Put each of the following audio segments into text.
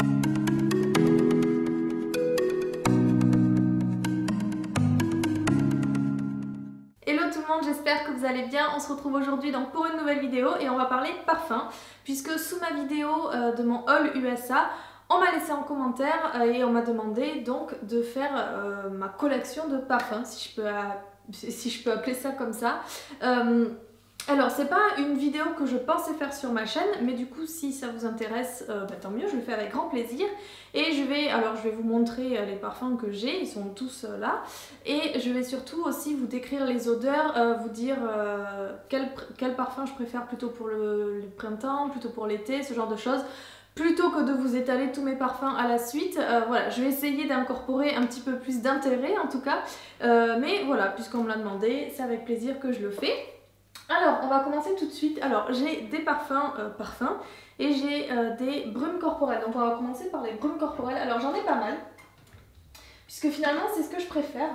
Hello tout le monde, j'espère que vous allez bien. On se retrouve aujourd'hui donc pour une nouvelle vidéo et on va parler parfum, puisque sous ma vidéo de mon haul USA, on m'a laissé en commentaire et on m'a demandé donc de faire ma collection de parfums, si je peux appeler ça comme ça. Alors c'est pas une vidéo que je pensais faire sur ma chaîne, mais du coup si ça vous intéresse, tant mieux, je le fais avec grand plaisir. Et je vais vous montrer les parfums que j'ai, ils sont tous là. Et je vais surtout aussi vous décrire les odeurs, vous dire quel parfum je préfère plutôt pour le printemps, plutôt pour l'été, ce genre de choses. Plutôt que de vous étaler tous mes parfums à la suite, voilà, je vais essayer d'incorporer un petit peu plus d'intérêt en tout cas. Mais voilà, puisqu'on me l'a demandé, c'est avec plaisir que je le fais. Alors, on va commencer tout de suite. Alors, j'ai des parfums et j'ai des brumes corporelles. Donc, on va commencer par les brumes corporelles. Alors, j'en ai pas mal, puisque finalement, c'est ce que je préfère.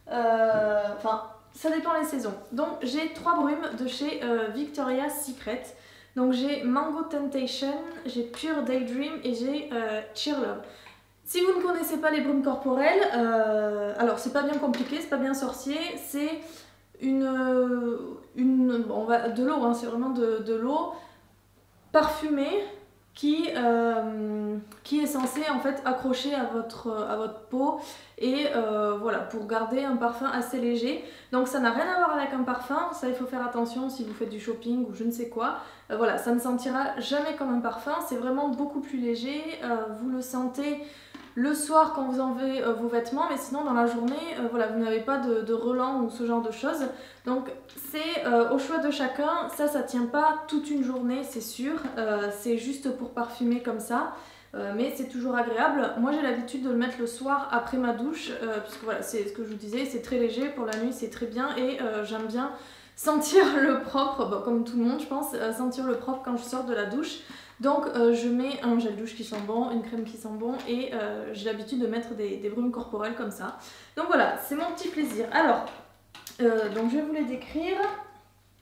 Enfin, ça dépend les saisons. Donc, j'ai 3 brumes de chez Victoria's Secret. Donc, j'ai Mango Temptation, j'ai Pure Daydream et j'ai Cheer Love. Si vous ne connaissez pas les brumes corporelles, alors c'est pas bien compliqué, c'est pas bien sorcier, c'est de l'eau, hein, c'est vraiment de l'eau parfumée qui est censée en fait accrocher à votre peau et voilà, pour garder un parfum assez léger. Donc ça n'a rien à voir avec un parfum, ça il faut faire attention si vous faites du shopping ou je ne sais quoi. Voilà, ça ne sentira jamais comme un parfum, c'est vraiment beaucoup plus léger, vous le sentez le soir quand vous enlevez vos vêtements, mais sinon dans la journée, voilà, vous n'avez pas de relent ou ce genre de choses. Donc c'est au choix de chacun, ça tient pas toute une journée, c'est sûr, c'est juste pour parfumer comme ça. Mais c'est toujours agréable. Moi j'ai l'habitude de le mettre le soir après ma douche, puisque voilà, c'est ce que je vous disais, c'est très léger, pour la nuit c'est très bien et j'aime bien sentir le propre, bon, comme tout le monde je pense, sentir le propre quand je sors de la douche. Donc je mets un gel douche qui sent bon, une crème qui sent bon et j'ai l'habitude de mettre des brumes corporelles comme ça. Donc voilà, c'est mon petit plaisir. Alors, donc je vais vous les décrire.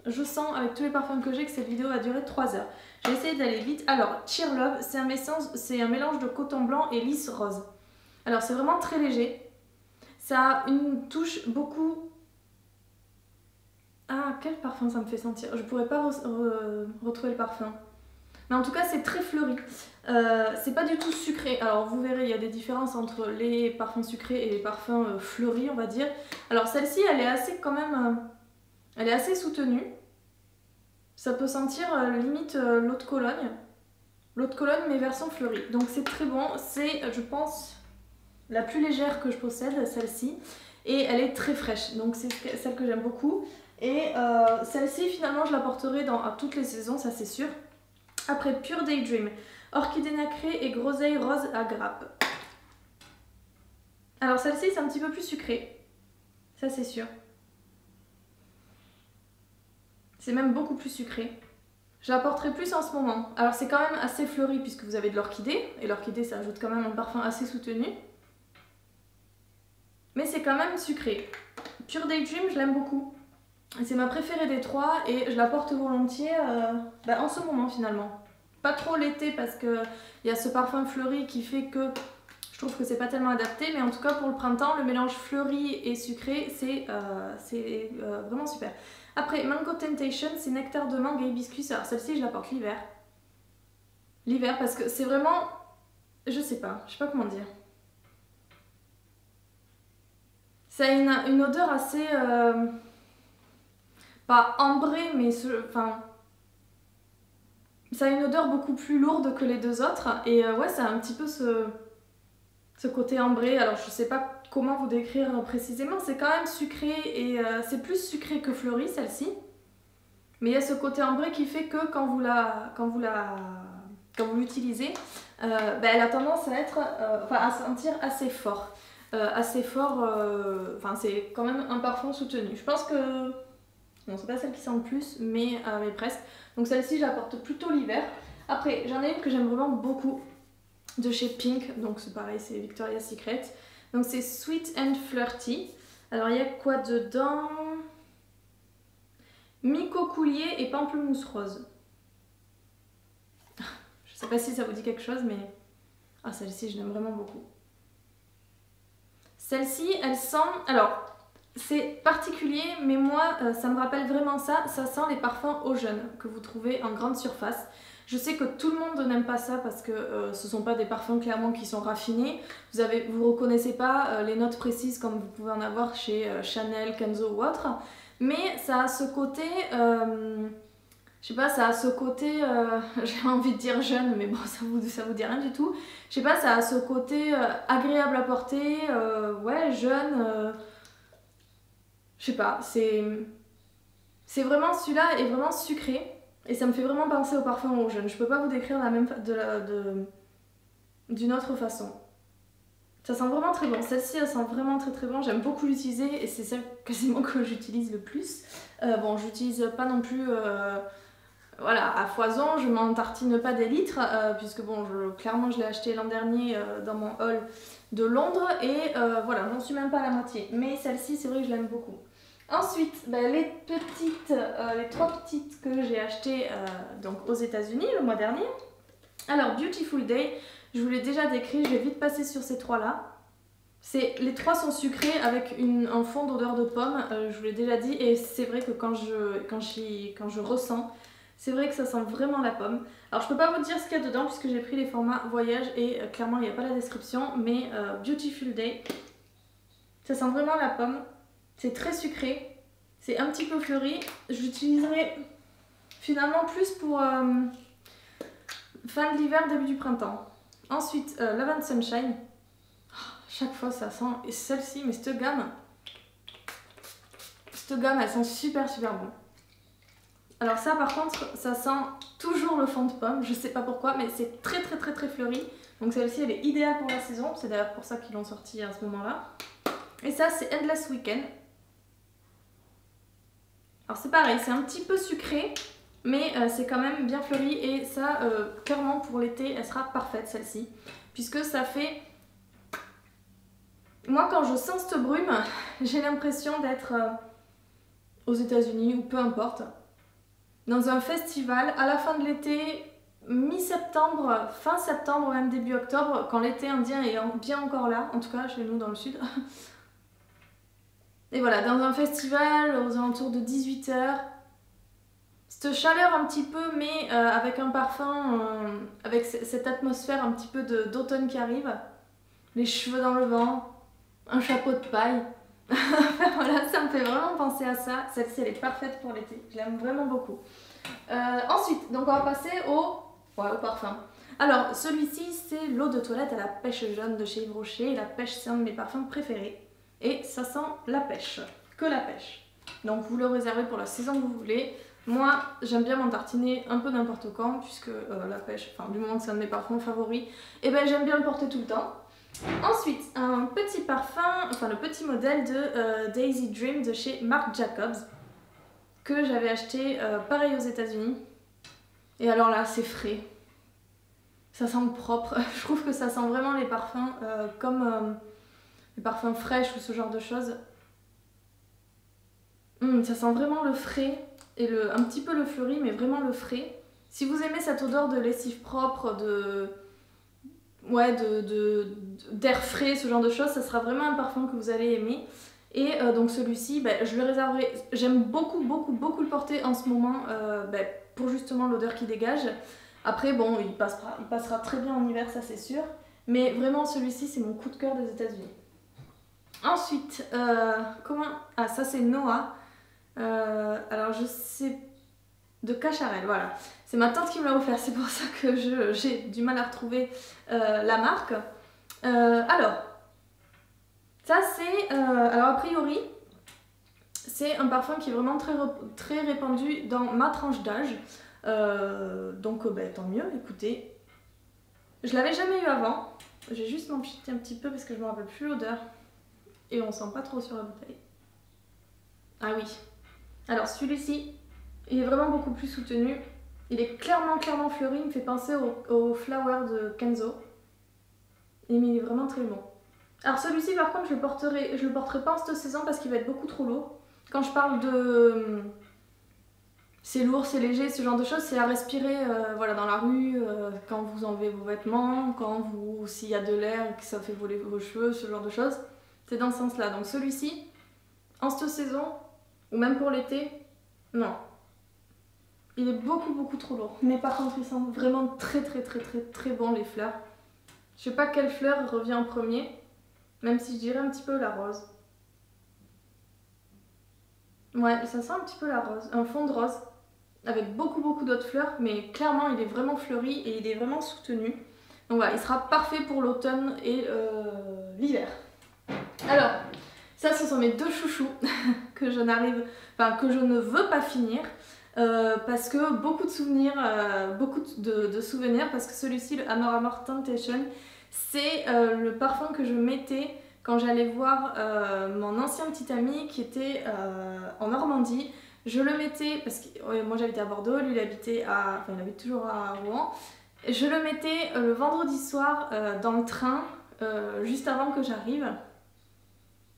Je sens avec tous les parfums que j'ai que cette vidéo va durer 3 heures. Je vais essayer d'aller vite. Alors, Cheer Love, c'est un mélange de coton blanc et lys rose. Alors c'est vraiment très léger. Ça a une touche beaucoup... Ah, quel parfum ça me fait sentir. Je pourrais pas retrouver le parfum. Mais en tout cas, c'est très fleuri. C'est pas du tout sucré. Alors, vous verrez, il y a des différences entre les parfums sucrés et les parfums fleuris, on va dire. Alors, celle-ci, elle est assez quand même... elle est assez soutenue. Ça peut sentir limite l'eau de Cologne. L'eau de Cologne, mais version fleurie. Donc, c'est très bon. C'est, je pense, la plus légère que je possède, celle-ci. Et elle est très fraîche. Donc, c'est celle que j'aime beaucoup. Et celle-ci, finalement, je la porterai à toutes les saisons, ça c'est sûr. Après, Pure Daydream, orchidée nacrée et groseille rose à grappe. Alors celle-ci, c'est un petit peu plus sucré, ça c'est sûr. C'est même beaucoup plus sucré. Je la porterai plus en ce moment. Alors c'est quand même assez fleuri puisque vous avez de l'orchidée, et l'orchidée ça ajoute quand même un parfum assez soutenu. Mais c'est quand même sucré. Pure Daydream, je l'aime beaucoup. C'est ma préférée des 3 et je la porte volontiers en ce moment finalement. Pas trop l'été parce qu'il y a ce parfum fleuri qui fait que je trouve que c'est pas tellement adapté, mais en tout cas pour le printemps, le mélange fleuri et sucré c'est vraiment super. Après, Mango Temptation, c'est nectar de mangue et hibiscus. Alors celle-ci je la porte l'hiver. L'hiver parce que c'est vraiment... je sais pas comment dire. Ça a une odeur assez... pas ambrée, mais enfin... ça a une odeur beaucoup plus lourde que les deux autres. Et ouais, ça a un petit peu ce côté ambré. Alors je sais pas comment vous décrire précisément. C'est quand même sucré et c'est plus sucré que fleuri celle-ci. Mais il y a ce côté ambré qui fait que quand vous l'utilisez, elle a tendance à être... à sentir assez fort. Enfin c'est quand même un parfum soutenu. Je pense que... non, c'est pas celle qui sent le plus, mais presque. Donc celle-ci, je la porte plutôt l'hiver. Après, j'en ai une que j'aime vraiment beaucoup, de chez Pink. Donc c'est pareil, c'est Victoria's Secret. Donc c'est Sweet and Flirty. Alors il y a quoi dedans? Mico coulier et pamplemousse rose. Je sais pas si ça vous dit quelque chose, mais Ah, celle-ci, je l'aime vraiment beaucoup. Celle-ci, elle sent... Alors, c'est particulier, mais moi, ça me rappelle vraiment ça. Ça sent les parfums Eau Jeune que vous trouvez en grande surface. Je sais que tout le monde n'aime pas ça parce que ce ne sont pas des parfums clairement qui sont raffinés. Vous reconnaissez pas les notes précises comme vous pouvez en avoir chez Chanel, Kenzo ou autre. Mais ça a ce côté... je sais pas, ça a ce côté, j'ai envie de dire jeune, mais bon, ça vous dit rien du tout. Je sais pas, ça a ce côté agréable à porter, ouais, jeune, je sais pas, c'est vraiment, celui-là est vraiment sucré, et ça me fait vraiment penser au parfum Eau Jeune. Je peux pas vous décrire la même d'une autre façon. Ça sent vraiment très bon, celle-ci elle sent vraiment très très bon, j'aime beaucoup l'utiliser, et c'est celle quasiment que j'utilise le plus. Bon, j'utilise pas non plus... voilà, à foison, je m'en tartine pas des litres, puisque bon, clairement je l'ai acheté l'an dernier dans mon haul de Londres, et voilà, j'en suis même pas à la moitié. Mais celle-ci, c'est vrai que je l'aime beaucoup. Ensuite, ben, les trois petites que j'ai achetées donc aux États-Unis le mois dernier. Alors, Beautiful Day, je vous l'ai déjà décrit, je vais vite passer sur ces trois-là. Les trois sont sucrés avec un fond d'odeur de pomme, je vous l'ai déjà dit, et c'est vrai que quand je ressens, c'est vrai que ça sent vraiment la pomme. Alors je peux pas vous dire ce qu'il y a dedans puisque j'ai pris les formats voyage et clairement il n'y a pas la description, mais Beautiful Day, ça sent vraiment la pomme. C'est très sucré, c'est un petit peu fleuri. J'utiliserai finalement plus pour fin de l'hiver, début du printemps. Ensuite, Lavender Sunshine. Chaque fois ça sent, et celle-ci, mais cette gamme elle sent super super bon. Alors ça par contre, ça sent toujours le fond de pomme, je sais pas pourquoi, mais c'est très très très très fleuri. Donc celle-ci elle est idéale pour la saison, c'est d'ailleurs pour ça qu'ils l'ont sortie à ce moment-là. Et ça c'est Endless Weekend. Alors c'est pareil, c'est un petit peu sucré, mais c'est quand même bien fleuri et ça, clairement pour l'été, elle sera parfaite celle-ci. Puisque ça fait... Moi quand je sens cette brume, j'ai l'impression d'être aux États-Unis ou peu importe. Dans un festival à la fin de l'été, mi-septembre, fin septembre, même début octobre, quand l'été indien est bien encore là, en tout cas chez nous dans le sud. Et voilà, dans un festival aux alentours de 18 h, cette chaleur un petit peu, mais avec un parfum, avec cette atmosphère un petit peu d'automne qui arrive, les cheveux dans le vent, un chapeau de paille. Voilà, ça me fait vraiment penser à ça. Celle-ci elle est parfaite pour l'été, je l'aime vraiment beaucoup. Ensuite, donc on va passer au parfum. Alors celui-ci c'est l'eau de toilette à la pêche jaune de chez Yves Rocher. La pêche c'est un de mes parfums préférés et ça sent la pêche, que la pêche. Donc vous le réservez pour la saison que vous voulez. Moi j'aime bien m'en tartiner un peu n'importe quand puisque la pêche, enfin du moment que c'est un de mes parfums favoris, et ben j'aime bien le porter tout le temps. Ensuite, un petit parfum, enfin le petit modèle de Daisy Dream de chez Marc Jacobs que j'avais acheté pareil aux États-Unis. Et alors là, c'est frais. Ça sent propre. Je trouve que ça sent vraiment les parfums comme les parfums fraîches ou ce genre de choses. Ça sent vraiment le frais et un petit peu le fleuri, mais vraiment le frais. Si vous aimez cette odeur de lessive propre, d'air frais, ce genre de choses, ça sera vraiment un parfum que vous allez aimer. Et donc celui-ci, je le réserverai. J'aime beaucoup le porter en ce moment pour justement l'odeur qu'il dégage. Après bon, il passera très bien en hiver, ça c'est sûr. Mais vraiment celui-ci c'est mon coup de cœur des États-Unis. Ensuite, ah ça c'est Noah. Alors je sais... De Cacharel, voilà. C'est ma tante qui me l'a offert, c'est pour ça que j'ai du mal à retrouver la marque. Alors, ça c'est... alors a priori, c'est un parfum qui est vraiment très répandu dans ma tranche d'âge. Donc tant mieux, écoutez. Je l'avais jamais eu avant. J'ai juste m'en piter un petit peu parce que je me rappelle plus l'odeur. Et on sent pas trop sur la bouteille. Ah oui. Alors celui-ci... Il est vraiment beaucoup plus soutenu. Il est clairement fleuri. Il me fait penser au Flower de Kenzo. Mais il est vraiment très bon. Alors celui-ci par contre je le porterai pas en cette saison parce qu'il va être beaucoup trop lourd. Quand je parle de... c'est lourd, c'est léger, ce genre de choses, c'est à respirer voilà, dans la rue, quand vous enlevez vos vêtements, s'il y a de l'air et que ça fait voler vos cheveux, ce genre de choses. C'est dans ce sens-là. Donc celui-ci, en cette saison, ou même pour l'été, non. Il est beaucoup trop lourd. Mais par contre, il sent vraiment très bon les fleurs. Je sais pas quelle fleur revient en premier, même si je dirais un petit peu la rose. Ouais, ça sent un petit peu la rose, un fond de rose, avec beaucoup d'autres fleurs, mais clairement il est vraiment fleuri et il est vraiment soutenu. Donc voilà, il sera parfait pour l'automne et l'hiver. Alors, ça ce sont mes deux chouchous que je ne veux pas finir. Parce que beaucoup de souvenirs, de souvenirs, parce que celui-ci, le Amor Amor Temptation, c'est le parfum que je mettais quand j'allais voir mon ancien petit ami qui était en Normandie. Je le mettais, parce que moi j'habitais à Bordeaux, lui il habitait enfin il habite toujours à Rouen. Je le mettais le vendredi soir dans le train, juste avant que j'arrive.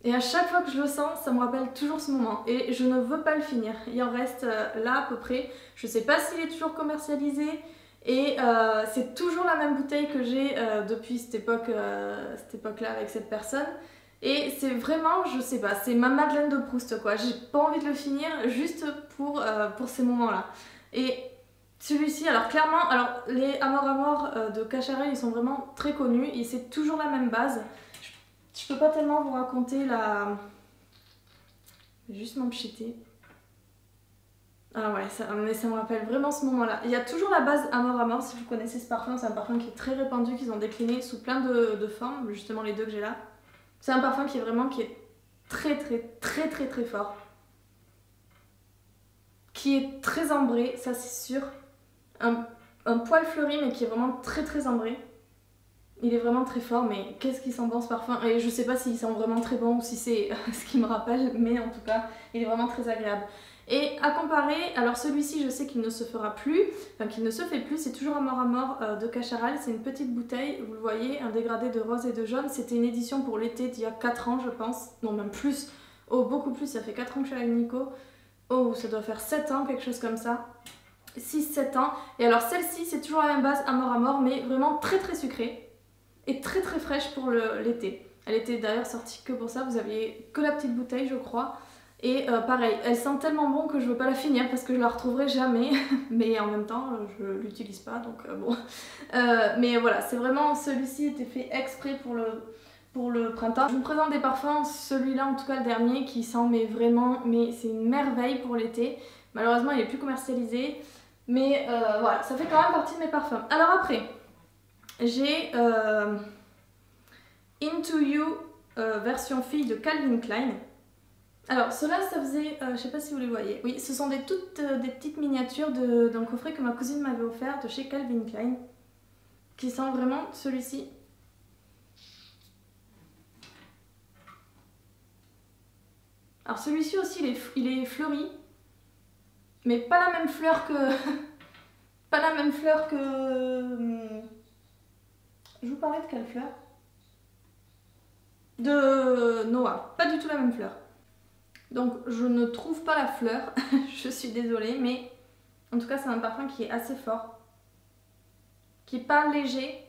Et à chaque fois que je le sens, ça me rappelle toujours ce moment. Et je ne veux pas le finir. Il en reste là à peu près. Je sais pas s'il est toujours commercialisé. Et c'est toujours la même bouteille que j'ai depuis cette époque-là avec cette personne. Et c'est vraiment, je sais pas, c'est ma Madeleine de Proust quoi. J'ai pas envie de le finir juste pour ces moments-là. Et celui-ci, alors clairement, les Amor Amor de Cacharel, ils sont vraiment très connus. Et c'est toujours la même base. Je peux pas tellement vous raconter la... Je vais juste m'empchiter. Ah ouais, mais ça me rappelle vraiment ce moment-là. Il y a toujours la base Amor Amor, si vous connaissez ce parfum. C'est un parfum qui est très répandu, qu'ils ont décliné sous plein de formes, justement les deux que j'ai là. C'est un parfum qui est très fort. Qui est très ambré, ça c'est sûr. Un poil fleuri, mais qui est vraiment très ambré. Il est vraiment très fort, mais qu'est-ce qu'il sent bon ce parfum. Et je sais pas s'il sent vraiment très bon ou si c'est ce qui me rappelle, mais en tout cas, il est vraiment très agréable. Et à comparer, alors celui-ci, je sais qu'il ne se fera plus, enfin qu'il ne se fait plus, c'est toujours Amor Amor de Cacharel. C'est une petite bouteille, vous le voyez, un dégradé de rose et de jaune. C'était une édition pour l'été d'il y a 4 ans, je pense. Non, même plus. Oh, beaucoup plus, ça fait 4 ans que je suis avec Nico. Oh, ça doit faire 7 ans, quelque chose comme ça. 6-7 ans. Et alors celle-ci, c'est toujours la même base Amor Amor, mais vraiment très sucrée. Et très fraîche pour l'été. Elle était d'ailleurs sortie que pour ça, vous aviez que la petite bouteille je crois. Et pareil, elle sent tellement bon que je veux pas la finir parce que je la retrouverai jamais. Mais en même temps, je l'utilise pas donc bon. Mais voilà, c'est vraiment, celui-ci était fait exprès pour le printemps. Je vous présente des parfums, celui-là en tout cas le dernier qui sent mais c'est une merveille pour l'été. Malheureusement il est plus commercialisé. Mais voilà, ça fait quand même partie de mes parfums. Alors après... J'ai Into You version fille de Calvin Klein. Alors ceux-là, ça faisait, je sais pas si vous les voyez. Oui, ce sont des petites miniatures d'un coffret que ma cousine m'avait offert de chez Calvin Klein. Qui sent vraiment celui-ci. Alors celui-ci aussi, il est fleuri. Mais pas la même fleur que... pas la même fleur que... Je vous parlais de quelle fleur? De Noah, pas du tout la même fleur. Donc je ne trouve pas la fleur, je suis désolée, mais en tout cas c'est un parfum qui est assez fort. Qui est pas léger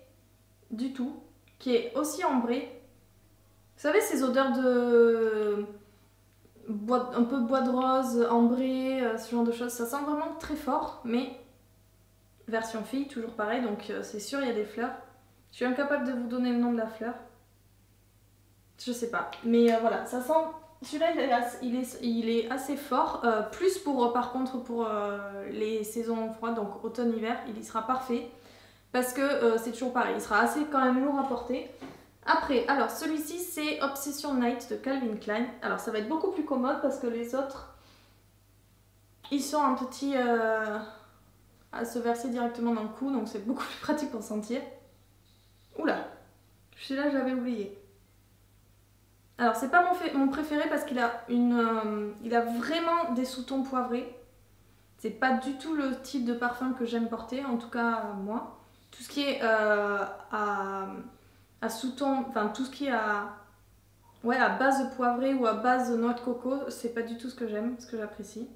du tout, qui est aussi ambré. Vous savez ces odeurs de... un peu bois de rose, ambré, ce genre de choses, ça sent vraiment très fort, mais version fille, toujours pareil, donc c'est sûr il y a des fleurs. Je suis incapable de vous donner le nom de la fleur. Je sais pas. Mais voilà, ça sent... Celui-là, il est assez fort. Plus par contre pour les saisons froides, donc automne-hiver, il y sera parfait. Parce que c'est toujours pareil, il sera assez quand même lourd à porter. Après, alors celui-ci, c'est Obsession Night de Calvin Klein. Alors ça va être beaucoup plus commode parce que les autres, ils sont un petit... à se verser directement dans le cou, donc c'est beaucoup plus pratique pour sentir. Oula, celui-là je l'avais oublié. Alors c'est pas mon préféré parce qu'il a il a vraiment des sous-tons poivrés. C'est pas du tout le type de parfum que j'aime porter, en tout cas moi. Tout ce qui est à sous-ton, enfin tout ce qui est à base de poivrée ou à base de noix de coco, c'est pas du tout ce que j'aime, ce que j'apprécie.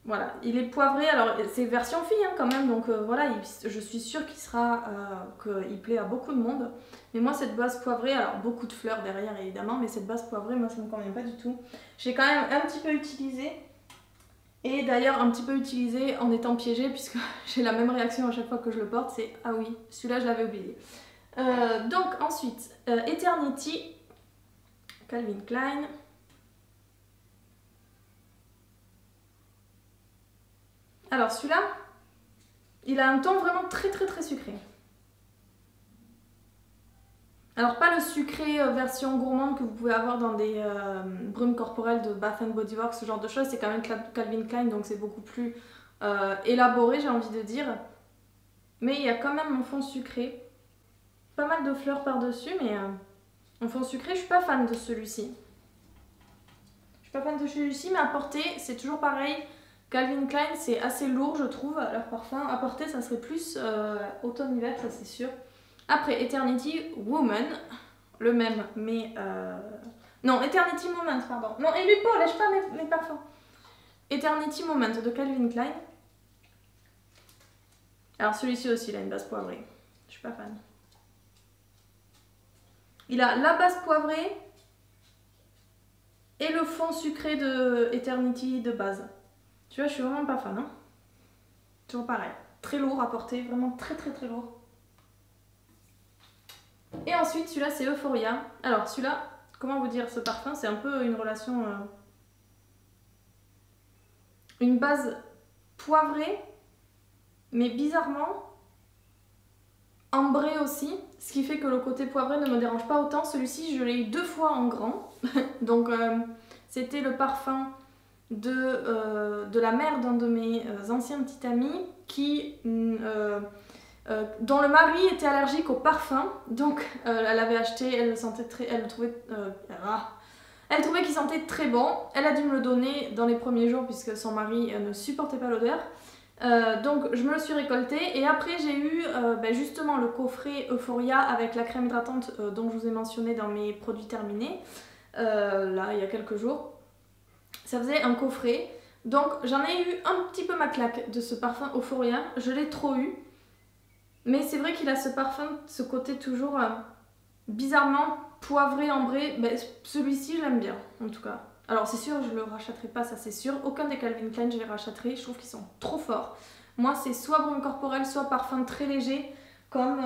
Voilà, il est poivré, alors c'est version fille hein, quand même, donc voilà, je suis sûre qu'il plaît à beaucoup de monde. Mais moi cette base poivrée, alors beaucoup de fleurs derrière évidemment, mais cette base poivrée, moi ça me convient pas du tout. J'ai quand même un petit peu utilisé, et d'ailleurs un petit peu utilisé en étant piégée, puisque j'ai la même réaction à chaque fois que je le porte, c'est ah oui, celui-là je l'avais oublié. Donc ensuite, Eternity, Calvin Klein. Alors celui-là, il a un ton vraiment très sucré. Alors pas le sucré version gourmande que vous pouvez avoir dans des brumes corporelles de Bath & Body Works, ce genre de choses, c'est quand même Calvin Klein, donc c'est beaucoup plus élaboré, j'ai envie de dire. Mais il y a quand même un fond sucré. Pas mal de fleurs par-dessus, mais un fond sucré, je suis pas fan de celui-ci. Je suis pas fan de celui-ci, mais à porter, c'est toujours pareil. Calvin Klein, c'est assez lourd, je trouve, leur parfum. À porter, ça serait plus automne-hiver, ça c'est sûr. Après, Eternity Woman, le même, mais... Non, Eternity Moment, pardon. Non, et Lupo, lâche pas mes parfums. Eternity Moment de Calvin Klein. Alors celui-ci aussi, il a une base poivrée. Je suis pas fan. Il a la base poivrée et le fond sucré de Eternity de base. Tu vois, je suis vraiment pas fan. Hein. Toujours pareil. Très lourd à porter, vraiment très lourd. Et ensuite, celui-là, c'est Euphoria. Alors, celui-là, comment vous dire, ce parfum, c'est un peu une relation... une base poivrée, mais bizarrement ambrée aussi. Ce qui fait que le côté poivré ne me dérange pas autant. Celui-ci, je l'ai eu 2 fois en grand. Donc, c'était le parfum de la mère d'un de mes anciens petits amis qui... dont le mari était allergique au parfum, donc elle avait acheté, elle trouvait qu'il sentait très bon, elle a dû me le donner dans les premiers jours puisque son mari ne supportait pas l'odeur, donc je me le suis récolté et après j'ai eu justement le coffret Euphoria avec la crème hydratante dont je vous ai mentionné dans mes produits terminés, là il y a quelques jours, ça faisait un coffret, donc j'en ai eu un petit peu ma claque de ce parfum Euphoria, je l'ai trop eu. Mais c'est vrai qu'il a ce parfum, ce côté toujours bizarrement poivré, ambré. Ben, celui-ci, je l'aime bien, en tout cas. Alors c'est sûr, je ne le rachèterai pas, ça c'est sûr. Aucun des Calvin Klein, je les rachèterai. Je trouve qu'ils sont trop forts. Moi, c'est soit brume corporelle, soit parfum très léger, comme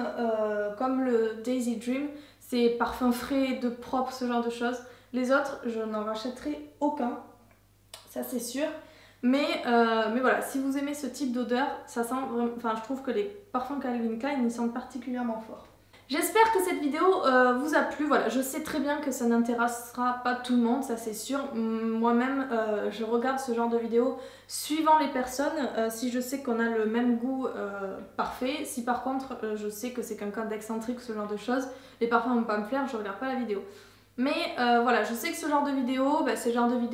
le Daisy Dream. C'est parfum frais, de propre, ce genre de choses. Les autres, je n'en rachèterai aucun. Ça c'est sûr. Mais voilà, si vous aimez ce type d'odeur, ça sent vraiment... Enfin, je trouve que les parfums Calvin Klein, ils sentent particulièrement fort. J'espère que cette vidéo vous a plu. Voilà, je sais très bien que ça n'intéressera pas tout le monde, ça c'est sûr. Moi-même, je regarde ce genre de vidéos suivant les personnes. Si je sais qu'on a le même goût, parfait. Si par contre, je sais que c'est quelqu'un d'excentrique, ce genre de choses, les parfums vont pas me plaire, je regarde pas la vidéo. Mais voilà, je sais que ce genre de vidéo,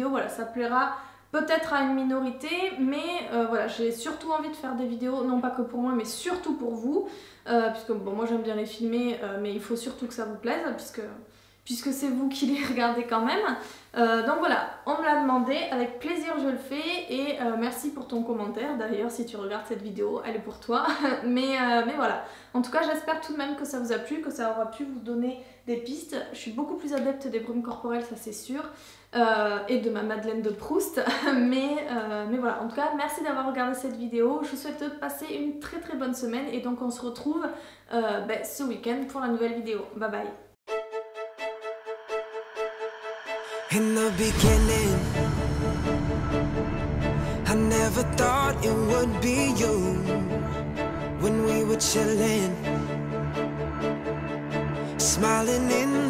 voilà, ça plaira peut-être à une minorité, mais voilà, j'ai surtout envie de faire des vidéos, non pas que pour moi, mais surtout pour vous, puisque bon, moi j'aime bien les filmer, mais il faut surtout que ça vous plaise, puisque c'est vous qui les regardez quand même. Donc voilà, on me l'a demandé, avec plaisir je le fais, et merci pour ton commentaire, d'ailleurs si tu regardes cette vidéo, elle est pour toi, mais voilà. En tout cas, j'espère tout de même que ça vous a plu, que ça aura pu vous donner des pistes. Je suis beaucoup plus adepte des brumes corporelles, ça c'est sûr. Et de ma Madeleine de Proust, mais voilà, en tout cas merci d'avoir regardé cette vidéo, je vous souhaite de passer une très bonne semaine et donc on se retrouve ce week-end pour la nouvelle vidéo. Bye bye. In the beginning, I never thought it would be you. When we were chilling, smiling in